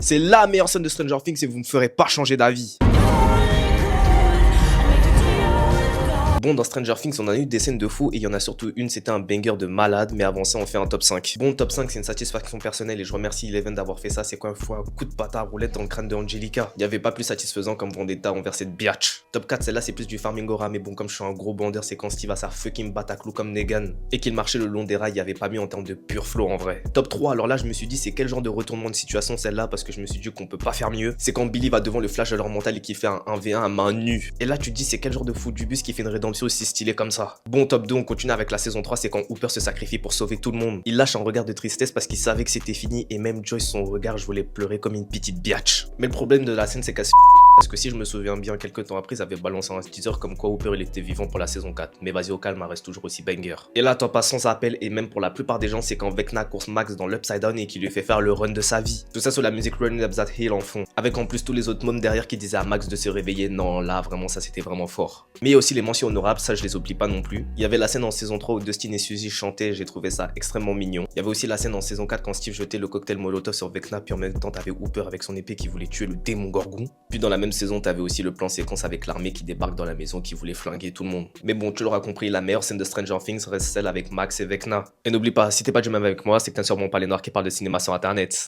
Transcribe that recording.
C'est la meilleure scène de Stranger Things et vous me ferez pas changer d'avis. Bon, dans Stranger Things, on a eu des scènes de fou et il y en a surtout une, c'était un banger de malade, mais avant ça, on fait un top 5. Bon, top 5, c'est une satisfaction personnelle et je remercie Eleven d'avoir fait ça. C'est quoi, un coup de patate à roulette dans le crâne de Angelica. Il n'y avait pas plus satisfaisant comme Vendetta envers cette biatch. Top 4, celle-là, c'est plus du farming aura, mais bon, comme je suis un gros bandeur, c'est quand Steve a sa fucking bataclou comme Negan et qu'il marchait le long des rails, il n'y avait pas mieux en termes de pur flow en vrai. Top 3, alors là, je me suis dit, c'est quel genre de retournement de situation celle-là, parce que je me suis dit qu'on peut pas faire mieux. C'est quand Billy va devant le flash de leur mental et qui fait un 1v1 à main nue. Et là, tu te dis, c'est quel genre de fou du bus qui fait une rédemption aussi stylée comme ça. Bon, top 2, on continue avec la saison 3, c'est quand Hooper se sacrifie pour sauver tout le monde. Il lâche un regard de tristesse parce qu'il savait que c'était fini et même Joyce, son regard, je voulais pleurer comme une petite biatch. Mais le problème de la scène, c'est qu'elle parce que si je me souviens bien, quelques temps après, ils avaient balancé un teaser comme quoi Hooper il était vivant pour la saison 4. Mais vas-y au calme, elle reste toujours aussi banger. Et là, top pas sans appel, et même pour la plupart des gens, c'est quand Vecna course Max dans l'Upside Down et qui lui fait faire le run de sa vie. Tout ça sur la musique Running Up That Hill en fond. Avec en plus tous les autres mômes derrière qui disaient à Max de se réveiller. Non, là, vraiment, ça c'était vraiment fort. Mais il y a aussi les mentions honorables, ça je les oublie pas non plus. Il y avait la scène en saison 3 où Dustin et Suzy chantaient, j'ai trouvé ça extrêmement mignon. Il y avait aussi la scène en saison 4 quand Steve jetait le cocktail Molotov sur Vecna, puis en même temps t'avais Hooper avec son épée qui voulait tuer le démon Gorgon. Puis dans la même saison, t'avais aussi le plan séquence avec l'armée qui débarque dans la maison qui voulait flinguer tout le monde. Mais bon, tu l'auras compris, la meilleure scène de Stranger Things reste celle avec Max et Vecna. Et n'oublie pas, si t'es pas du même avec moi, c'est que t'as sûrement pas les noirs qui parlent de cinéma sur internet.